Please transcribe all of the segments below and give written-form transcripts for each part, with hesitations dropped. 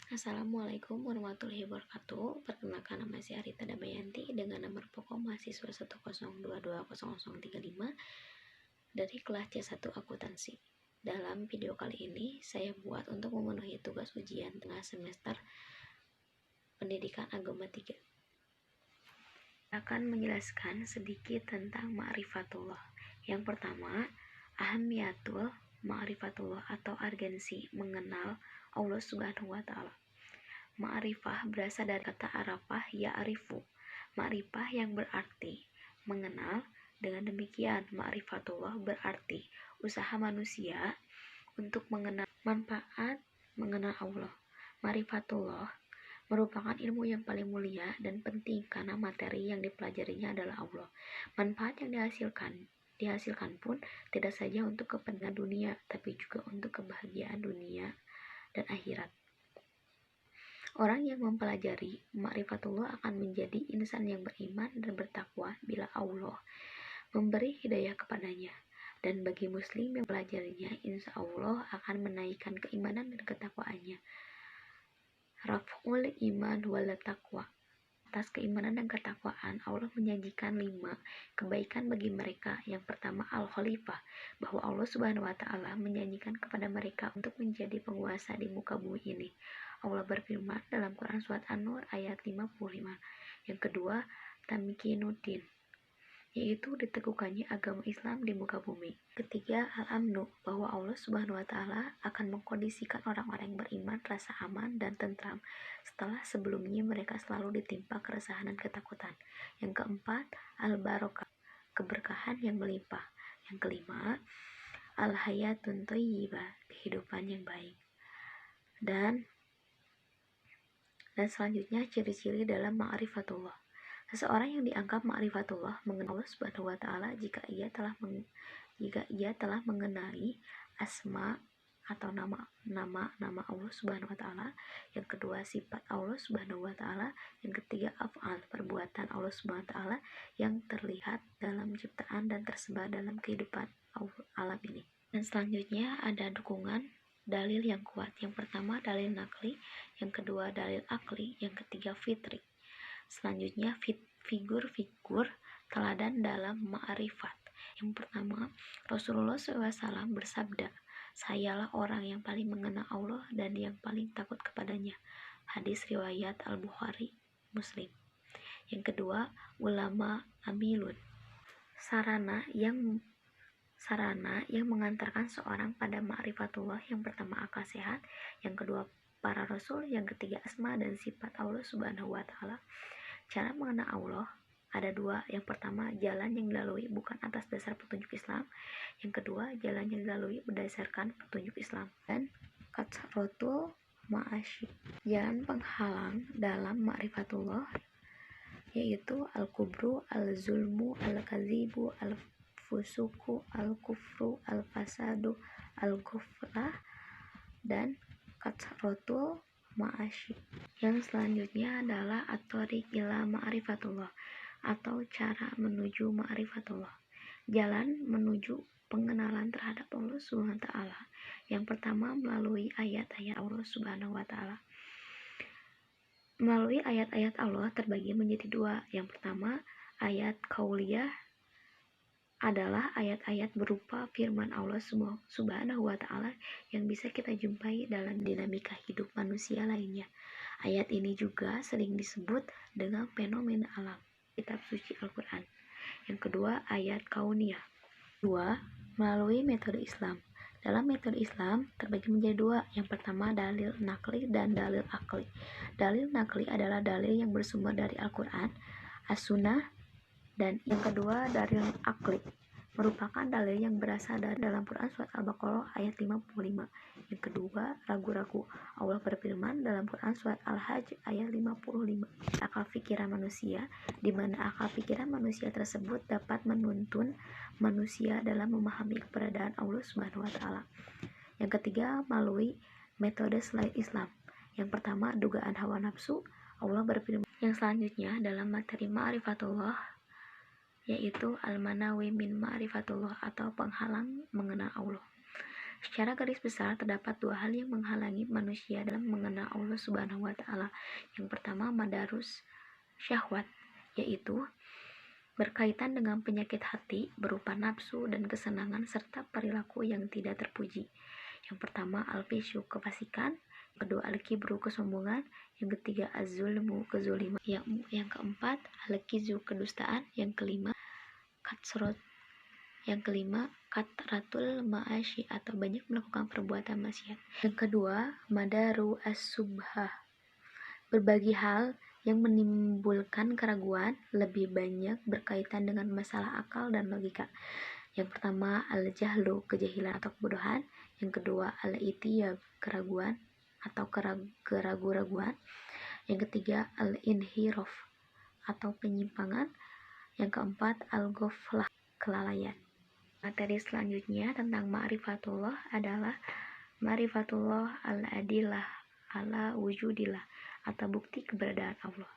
Assalamualaikum warahmatullahi wabarakatuh. Perkenalkan, nama saya Arita Damayanti dengan nomor pokok mahasiswa 102200035 dari kelas C1 Akuntansi. Dalam video kali ini saya buat untuk memenuhi tugas ujian tengah semester Pendidikan Agama 3. Akan menjelaskan sedikit tentang ma'rifatullah. Yang pertama, ahamiyatul ma'rifatullah atau urgensi mengenal Allah Subhanahu wa Ta'ala. Ma'rifah berasal dari kata arafah ya'rifu, ma'rifah yang berarti mengenal. Dengan demikian, ma'rifatullah berarti usaha manusia untuk mengenal manfaat mengenal Allah. Ma'rifatullah merupakan ilmu yang paling mulia dan penting karena materi yang dipelajarinya adalah Allah. Manfaat yang dihasilkan pun tidak saja untuk kepentingan dunia, tapi juga untuk kebahagiaan dunia dan akhirat. Orang yang mempelajari ma'rifatullah akan menjadi insan yang beriman dan bertakwa bila Allah memberi hidayah kepadanya. Dan bagi muslim yang mempelajarinya, insya Allah akan menaikkan keimanan dan ketakwaannya. Raf'ul iman wal taqwa. Atas keimanan dan ketakwaan, Allah menjanjikan 5 kebaikan bagi mereka. Yang pertama, al-khalifah, bahwa Allah Subhanahu wa Ta'ala menjanjikan kepada mereka untuk menjadi penguasa di muka bumi ini. Allah berfirman dalam Quran surat An-Nur ayat 55. Yang kedua, tamkinuddin, yaitu diteguhkannya agama Islam di muka bumi. Ketiga, al-amnu, bahwa Allah Subhanahu wa Ta'ala akan mengkondisikan orang-orang yang beriman rasa aman dan tentram setelah sebelumnya mereka selalu ditimpa keresahan dan ketakutan. Yang keempat, al-barakah, keberkahan yang melimpah. Yang kelima, al-hayatun thayyibah, kehidupan yang baik. Dan selanjutnya ciri-ciri dalam ma'rifatullah. Seseorang yang dianggap ma'rifatullah mengenal Allah Subhanahu wa Ta'ala jika ia telah mengenali asma atau nama Allah Subhanahu wa Ta'ala. Yang kedua, sifat Allah Subhanahu wa Ta'ala. Yang ketiga, af'al, perbuatan Allah Subhanahu wa Ta'ala yang terlihat dalam ciptaan dan tersebar dalam kehidupan alam ini. Dan selanjutnya ada dukungan dalil yang kuat. Yang pertama, dalil nakli. Yang kedua, dalil akli. Yang ketiga, fitri. Selanjutnya, figur teladan dalam ma'rifat. Yang pertama, Rasulullah SAW bersabda, "Sayalah orang yang paling mengenal Allah dan yang paling takut kepadanya." Hadis riwayat Al-Bukhari, Muslim. Yang kedua, ulama amilun, sarana yang mengantarkan seorang pada ma'rifatullah. Yang pertama, akal sehat. Yang kedua, para rasul. Yang ketiga, asma dan sifat Allah Subhanahu wa Ta'ala. Cara mengenal Allah ada 2. Yang pertama, jalan yang dilalui bukan atas dasar petunjuk Islam. Yang kedua, jalan yang dilalui berdasarkan petunjuk Islam. Dan katsrotul ma'asyik, jalan penghalang dalam ma'rifatullah, yaitu al-kubru, al-zulmu, al-kazibu, al-fusuku, al-kufru, al-fasadu, al-ghuflah, dan katsrotul ma'asyik. Yang selanjutnya adalah at-thariq ila ma'rifatullah, atau cara menuju ma'rifatullah, jalan menuju pengenalan terhadap Allah Subhanahu wa Ta'ala. Yang pertama, melalui ayat-ayat Allah Subhanahu wa Ta'ala. Melalui ayat-ayat Allah terbagi menjadi 2. Yang pertama, ayat qauliyah adalah ayat-ayat berupa firman Allah Subhanahu wa Ta'ala yang bisa kita jumpai dalam dinamika hidup manusia lainnya. Ayat ini juga sering disebut dengan fenomena alam, kitab suci Al-Quran. Yang kedua, ayat kauniyah. 2. Melalui metode Islam. Dalam metode Islam terbagi menjadi 2. Yang pertama, dalil nakli dan dalil akli. Dalil nakli adalah dalil yang bersumber dari Al-Quran, As-Sunnah. Dan yang kedua, dalil akli merupakan dalil yang berasal dari dalam Quran surat Al-Baqarah ayat 55. Yang kedua, ragu-ragu. Allah berfirman dalam Quran surat Al-Hajj ayat 55. Akal pikiran manusia, di mana akal pikiran manusia tersebut dapat menuntun manusia dalam memahami keberadaan Allah Subhanahu wa Ta'ala. Yang ketiga, melalui metode selain Islam. Yang pertama, dugaan hawa nafsu. Allah berfirman. Yang selanjutnya dalam materi ma'rifatullah, yaitu al-manawi min ma'rifatullah, atau penghalang mengenal Allah. Secara garis besar, terdapat dua hal yang menghalangi manusia dalam mengenal Allah Subhanahu wa Ta'ala. Yang pertama, madarus syahwat, yaitu berkaitan dengan penyakit hati berupa nafsu dan kesenangan serta perilaku yang tidak terpuji. Yang pertama, al-fisyu, kefasikan. Yang kedua, al-kibru, kesombongan. Yang ketiga, az-zulmu, kezaliman. Yang keempat, al-kizu, kedustaan. Yang kelima, katsrot. Yang kelima, katratul ma'asyi, atau banyak melakukan perbuatan maksiat. Yang kedua, madaru as-subhah, berbagi hal yang menimbulkan keraguan, lebih banyak berkaitan dengan masalah akal dan logika. Yang pertama, al-jahlu, kejahilan atau kebodohan. Yang kedua, al-itiyab, keraguan atau keraguan-raguan. Yang ketiga, al-inhiraf atau penyimpangan. Yang keempat, al-ghaflah, kelalaian. Materi selanjutnya tentang ma'rifatullah adalah ma'rifatullah al-adillah ala wujudillah, atau bukti keberadaan Allah.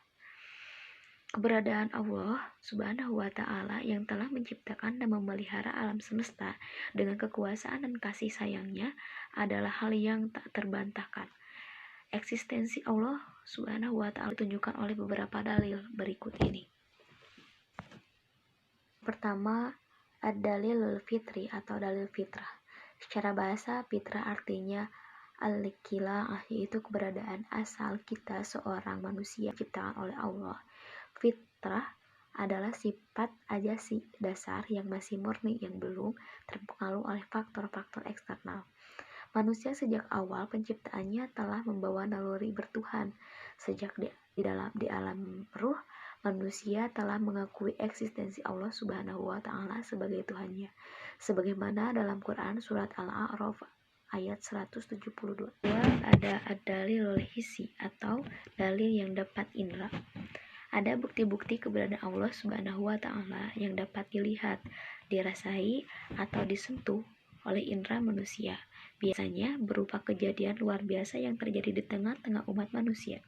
Keberadaan Allah Subhanahu wa Ta'ala yang telah menciptakan dan memelihara alam semesta dengan kekuasaan dan kasih sayangnya adalah hal yang tak terbantahkan. Eksistensi Allah Subhanahu wa Ta'ala ditunjukkan oleh beberapa dalil berikut ini. Pertama, ad-dalilul fitri atau dalil fitrah. Secara bahasa, fitrah artinya al-ikilah, yaitu keberadaan asal kita seorang manusia ciptaan oleh Allah. Fitrah adalah sifat ajasi dasar yang masih murni, yang belum terpengaruh oleh faktor-faktor eksternal. Manusia sejak awal penciptaannya telah membawa naluri bertuhan. Sejak di alam ruh, manusia telah mengakui eksistensi Allah Subhanahu wa Ta'ala sebagai Tuhannya, sebagaimana dalam Quran surat Al-A'raf ayat 172. Ada ad-dalilul hissi atau dalil yang dapat indra. Ada bukti-bukti keberadaan Allah Subhanahu wa Ta'ala yang dapat dilihat, dirasai, atau disentuh oleh indera manusia. Biasanya berupa kejadian luar biasa yang terjadi di tengah-tengah umat manusia.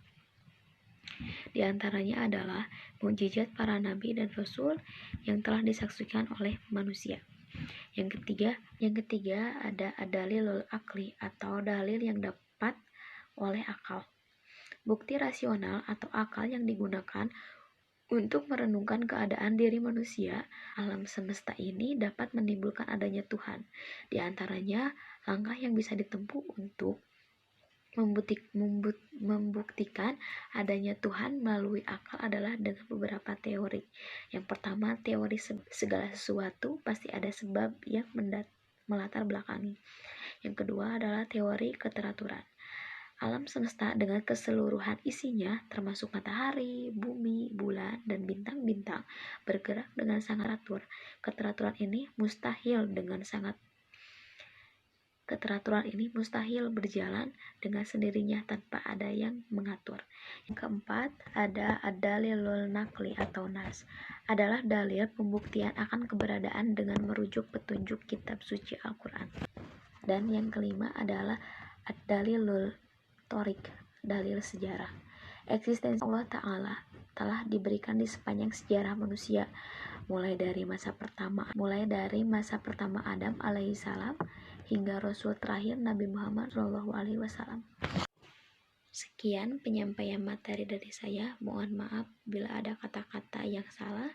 Di antaranya adalah mukjizat para nabi dan rasul yang telah disaksikan oleh manusia. Yang ketiga ada dalilul akli atau dalil yang dapat oleh akal. Bukti rasional atau akal yang digunakan untuk merenungkan keadaan diri manusia. Alam semesta ini dapat menimbulkan adanya Tuhan. Di antaranya, langkah yang bisa ditempuh untuk membuktikan adanya Tuhan melalui akal adalah dengan beberapa teori. Yang pertama, teori segala sesuatu pasti ada sebab yang melatar belakangi. Yang kedua adalah teori keteraturan. Alam semesta dengan keseluruhan isinya, termasuk matahari, bumi, bulan, dan bintang-bintang, bergerak dengan sangat teratur. Keteraturan ini berjalan dengan sendirinya tanpa ada yang mengatur. Yang keempat, ada ad-dalilul naqli atau nas, adalah dalil pembuktian akan keberadaan dengan merujuk petunjuk kitab suci Al-Quran. Dan yang kelima adalah ad-dalilul torik, dalil sejarah. Eksistensi Allah Ta'ala telah diberikan di sepanjang sejarah manusia, mulai dari masa pertama Adam alaihissalam hingga Rasul terakhir Nabi Muhammad SAW. Sekian penyampaian materi dari saya. Mohon maaf bila ada kata-kata yang salah.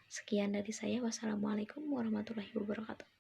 Sekian dari saya. Wassalamualaikum warahmatullahi wabarakatuh.